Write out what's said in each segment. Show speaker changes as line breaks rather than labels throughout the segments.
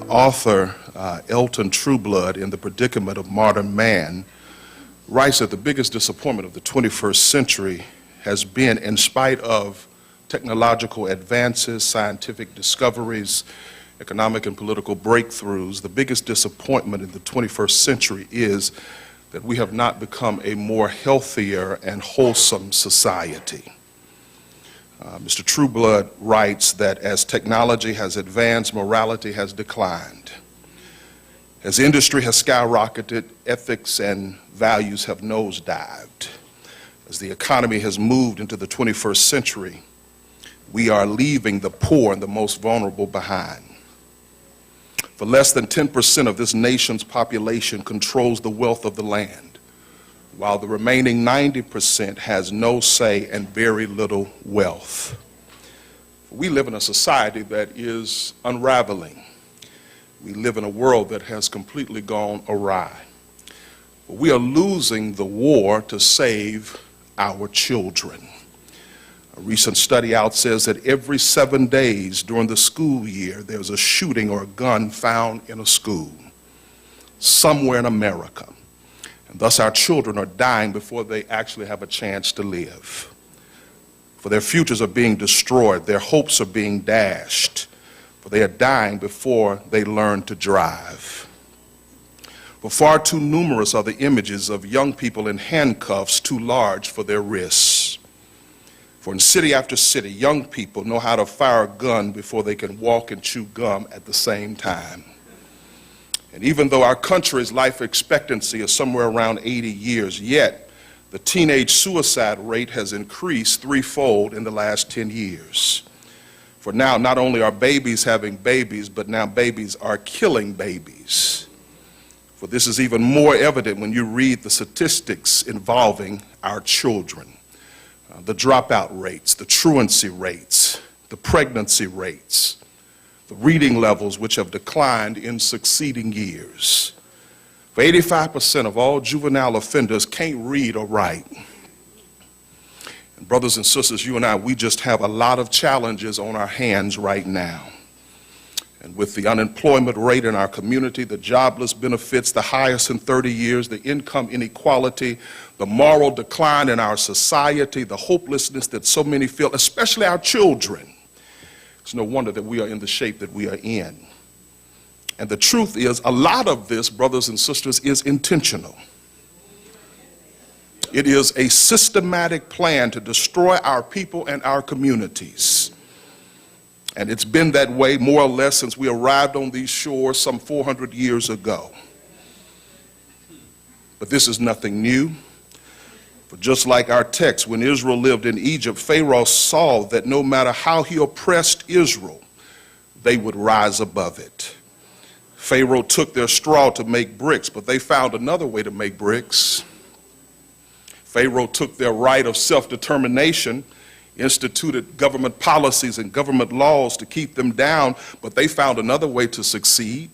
author Elton Trueblood, in The Predicament of Modern Man, writes that the biggest disappointment of the 21st century has been, in spite of technological advances, scientific discoveries, economic and political breakthroughs, the biggest disappointment in the 21st century is that we have not become a more healthier and wholesome society. Mr. Trueblood writes that as technology has advanced, morality has declined. As industry has skyrocketed, ethics and values have nosedived. As the economy has moved into the 21st century, we are leaving the poor and the most vulnerable behind. For less than 10% of this nation's population controls the wealth of the land, while the remaining 90% has no say and very little wealth. We live in a society that is unraveling. We live in a world that has completely gone awry. We are losing the war to save our children. A recent study out says that every 7 days during the school year, there's a shooting or a gun found in a school somewhere in America. And thus our children are dying before they actually have a chance to live. For their futures are being destroyed, their hopes are being dashed, for they are dying before they learn to drive. For far too numerous are the images of young people in handcuffs too large for their wrists. For in city after city, young people know how to fire a gun before they can walk and chew gum at the same time. And even though our country's life expectancy is somewhere around 80 years, yet the teenage suicide rate has increased threefold in the last 10 years. For now, not only are babies having babies, but now babies are killing babies. For this is even more evident when you read the statistics involving our children. The dropout rates, the truancy rates, the pregnancy rates, the reading levels which have declined in succeeding years. For 85% of all juvenile offenders can't read or write. And brothers and sisters, you and I, we just have a lot of challenges on our hands right now. And with the unemployment rate in our community, the jobless benefits, the highest in 30 years, the income inequality, the moral decline in our society, the hopelessness that so many feel, especially our children, it's no wonder that we are in the shape that we are in. And the truth is, a lot of this, brothers and sisters, is intentional. It is a systematic plan to destroy our people and our communities. And it's been that way more or less since we arrived on these shores some 400 years ago. But this is nothing new. For just like our text, when Israel lived in Egypt, Pharaoh saw that no matter how he oppressed Israel, they would rise above it. Pharaoh took their straw to make bricks, but they found another way to make bricks. Pharaoh took their right of self-determination, instituted government policies and government laws to keep them down, but they found another way to succeed.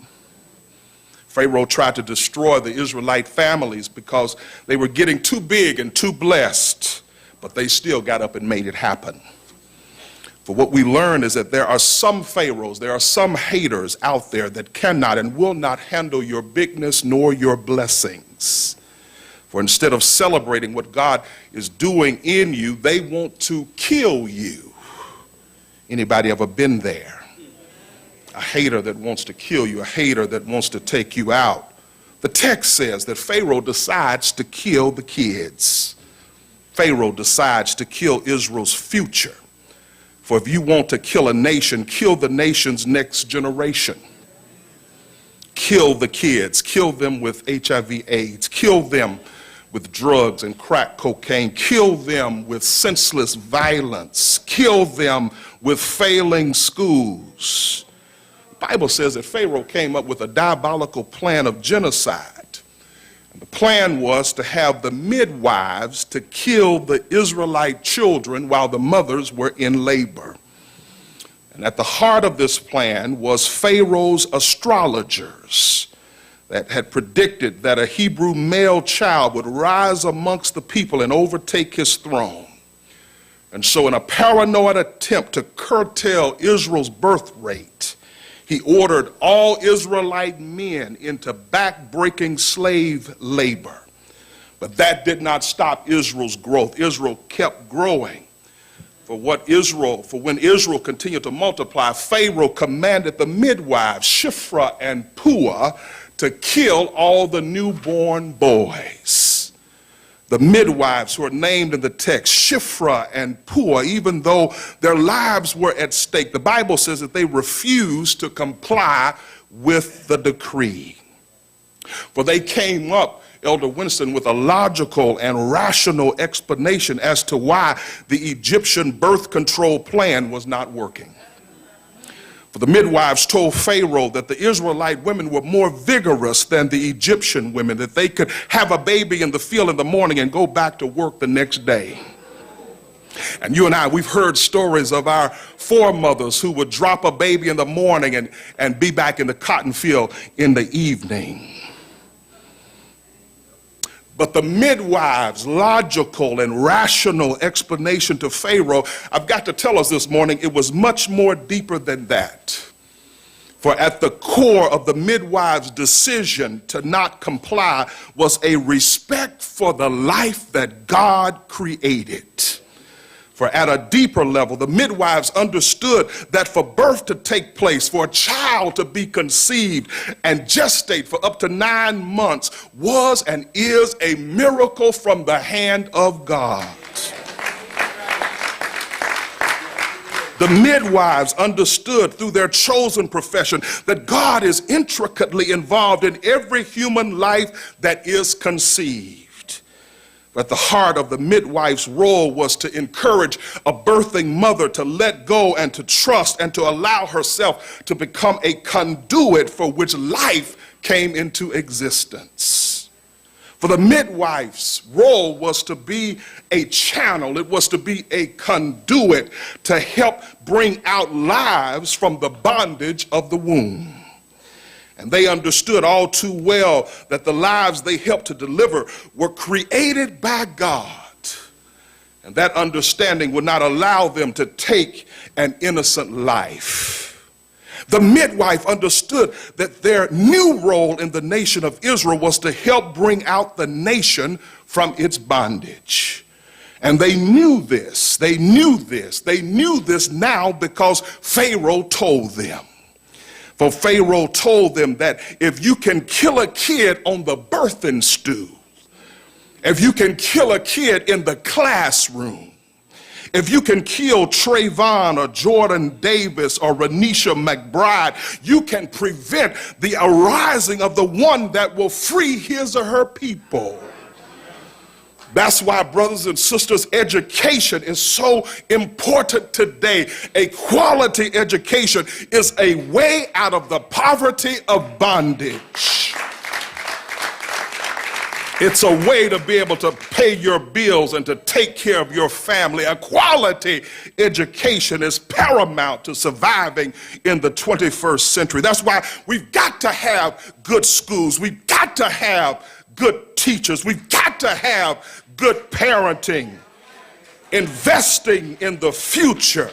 Pharaoh tried to destroy the Israelite families because they were getting too big and too blessed, but they still got up and made it happen. For what we learn is that there are some pharaohs, there are some haters out there that cannot and will not handle your bigness nor your blessings. For instead of celebrating what God is doing in you, they want to kill you. Anybody ever been there? A hater that wants to kill you, a hater that wants to take you out. The text says that Pharaoh decides to kill the kids. Pharaoh decides to kill Israel's future. For if you want to kill a nation, kill the nation's next generation. Kill the kids, kill them with HIV/AIDS, kill them with drugs and crack cocaine, kill them with senseless violence, kill them with failing schools. The Bible says that Pharaoh came up with a diabolical plan of genocide. And the plan was to have the midwives to kill the Israelite children while the mothers were in labor. And at the heart of this plan was Pharaoh's astrologers that had predicted that a Hebrew male child would rise amongst the people and overtake his throne. And so in a paranoid attempt to curtail Israel's birth rate, He ordered all Israelite men into back-breaking slave labor. But that did not stop Israel's growth. Israel kept growing. For when Israel continued to multiply, Pharaoh commanded the midwives, Shiphrah and Puah, to kill all the newborn boys. The midwives who are named in the text, Shiphrah and Puah, even though their lives were at stake, the Bible says that they refused to comply with the decree. For they came up, Elder Winston, with a logical and rational explanation as to why the Egyptian birth control plan was not working. For the midwives told Pharaoh that the Israelite women were more vigorous than the Egyptian women, that they could have a baby in the field in the morning and go back to work the next day. And you and I, we've heard stories of our foremothers who would drop a baby in the morning and be back in the cotton field in the evening. But the midwives' logical and rational explanation to Pharaoh, I've got to tell us this morning, it was much more deeper than that. For at the core of the midwives' decision to not comply was a respect for the life that God created. For at a deeper level, the midwives understood that for birth to take place, for a child to be conceived and gestate for up to 9 months was and is a miracle from the hand of God. The midwives understood through their chosen profession that God is intricately involved in every human life that is conceived. At the heart of the midwife's role was to encourage a birthing mother to let go and to trust and to allow herself to become a conduit for which life came into existence. For the midwife's role was to be a channel, it was to be a conduit to help bring out lives from the bondage of the womb. And they understood all too well that the lives they helped to deliver were created by God. And that understanding would not allow them to take an innocent life. The midwife understood that their new role in the nation of Israel was to help bring out the nation from its bondage. And they knew this. They knew this. They knew this now because Pharaoh told them. For Pharaoh told them that if you can kill a kid on the birthing stool, if you can kill a kid in the classroom, if you can kill Trayvon or Jordan Davis or Renisha McBride, you can prevent the arising of the one that will free his or her people. That's why, brothers and sisters, education is so important today. A quality education is a way out of the poverty of bondage. It's a way to be able to pay your bills and to take care of your family. A quality education is paramount to surviving in the 21st century. That's why we've got to have good schools. We've got to have good teachers. We've got to have good parenting, investing in the future.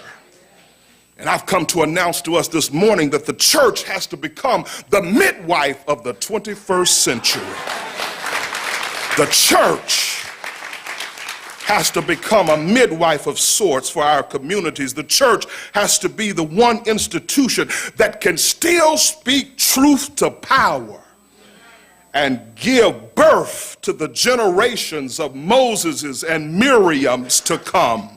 And I've come to announce to us this morning that the church has to become the midwife of the 21st century. The church has to become a midwife of sorts for our communities. The church has to be the one institution that can still speak truth to power and give birth to the generations of Moseses and Miriams to come.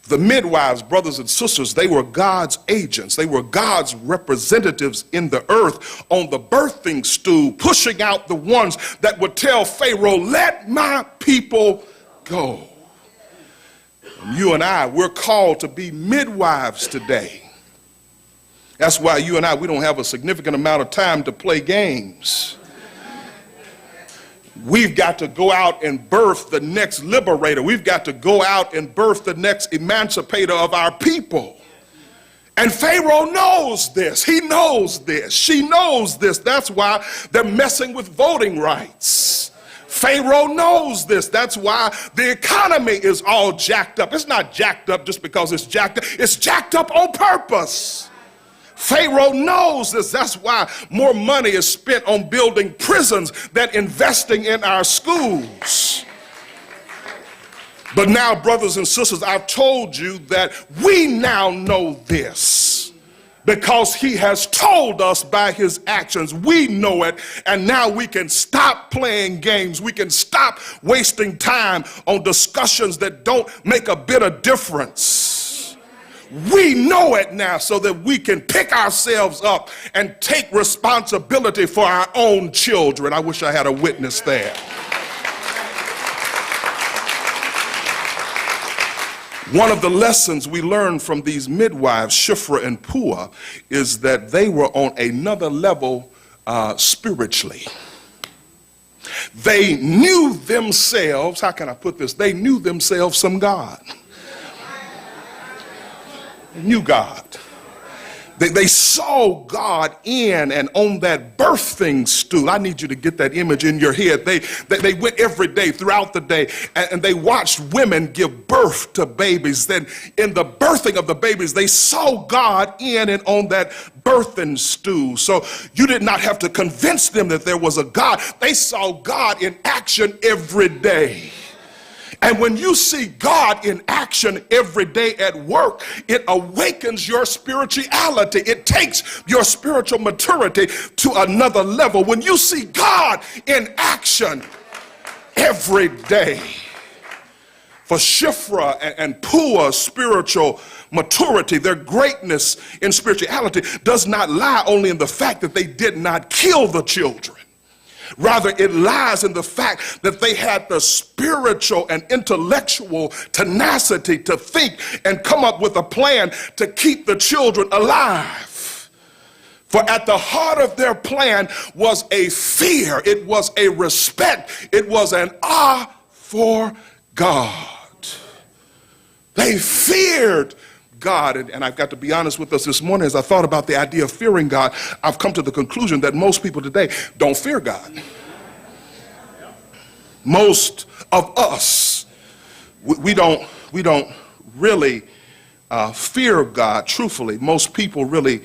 The midwives, brothers and sisters, they were God's agents. They were God's representatives in the earth on the birthing stool, pushing out the ones that would tell Pharaoh, let my people go. And you and I, we're called to be midwives today. That's why you and I, we don't have a significant amount of time to play games. We've got to go out and birth the next liberator. We've got to go out and birth the next emancipator of our people. And Pharaoh knows this. He knows this. She knows this. That's why they're messing with voting rights. Pharaoh knows this. That's why the economy is all jacked up. It's not jacked up just because it's jacked up. It's jacked up on purpose. Pharaoh knows this. That's why more money is spent on building prisons than investing in our schools. But now, brothers and sisters, I've told you that we now know this because he has told us by his actions. We know it, and now we can stop playing games. We can stop wasting time on discussions that don't make a bit of difference. We know it now so that we can pick ourselves up and take responsibility for our own children. I wish I had a witness there. One of the lessons we learned from these midwives, Shiphrah and Puah, is that they were on another level spiritually. They knew themselves, how can I put this? They knew themselves some God. They knew God. They saw God in and on that birthing stool. I need you to get that image in your head. They went every day throughout the day and they watched women give birth to babies. Then in the birthing of the babies, they saw God in and on that birthing stool. So you did not have to convince them that there was a God. They saw God in action every day. And when you see God in action every day at work, it awakens your spirituality. It takes your spiritual maturity to another level. When you see God in action every day. For Shiphrah and Puah's spiritual maturity, their greatness in spirituality does not lie only in the fact that they did not kill the children. Rather, it lies in the fact that they had the spiritual and intellectual tenacity to think and come up with a plan to keep the children alive. For at the heart of their plan was a fear, it was a respect, it was an awe for God. They feared God. And I've got to be honest with us this morning, as I thought about the idea of fearing God, I've come to the conclusion that most people today don't fear God. Most of us, we don't really fear God, truthfully. Most people really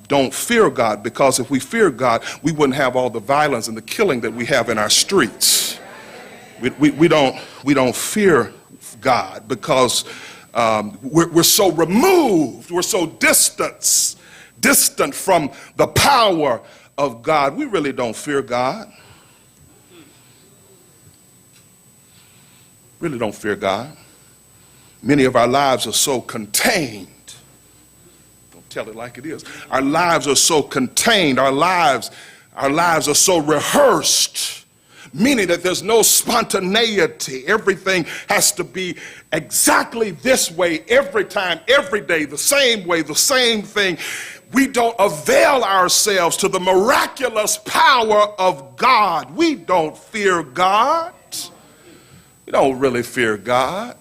don't fear God, because if we fear God, we wouldn't have all the violence and the killing that we have in our streets. We don't fear God because we're so removed, we're so distant from the power of God. We really don't fear God. Really don't fear God. Many of our lives are so contained. Don't tell it like it is. Our lives are so contained. Our lives are so rehearsed, meaning that there's no spontaneity. Everything has to be exactly this way every time, every day, the same way, the same thing. We don't avail ourselves to the miraculous power of God. We don't fear God. We don't really fear God.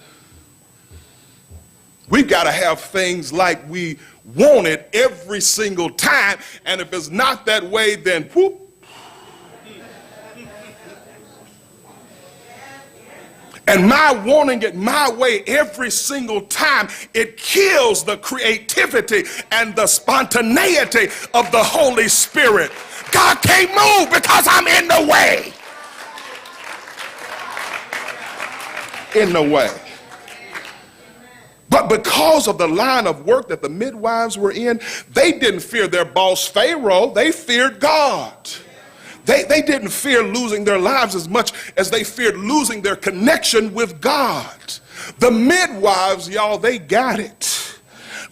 We've got to have things like we want it every single time, and if it's not that way, then whoop. And my wanting it my way every single time, it kills the creativity and the spontaneity of the Holy Spirit. God can't move because I'm in the way. In the way. But because of the line of work that the midwives were in, they didn't fear their boss Pharaoh, they feared God. They didn't fear losing their lives as much as they feared losing their connection with God. The midwives, y'all, they got it.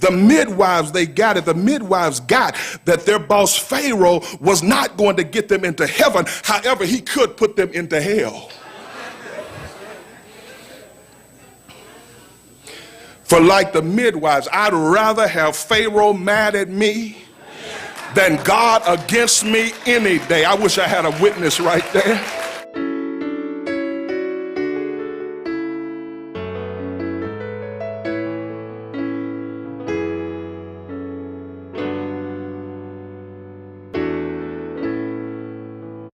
The midwives, they got it. The midwives got that their boss Pharaoh was not going to get them into heaven. However, he could put them into hell. For like the midwives, I'd rather have Pharaoh mad at me than God against me any day. I wish I had a witness right there.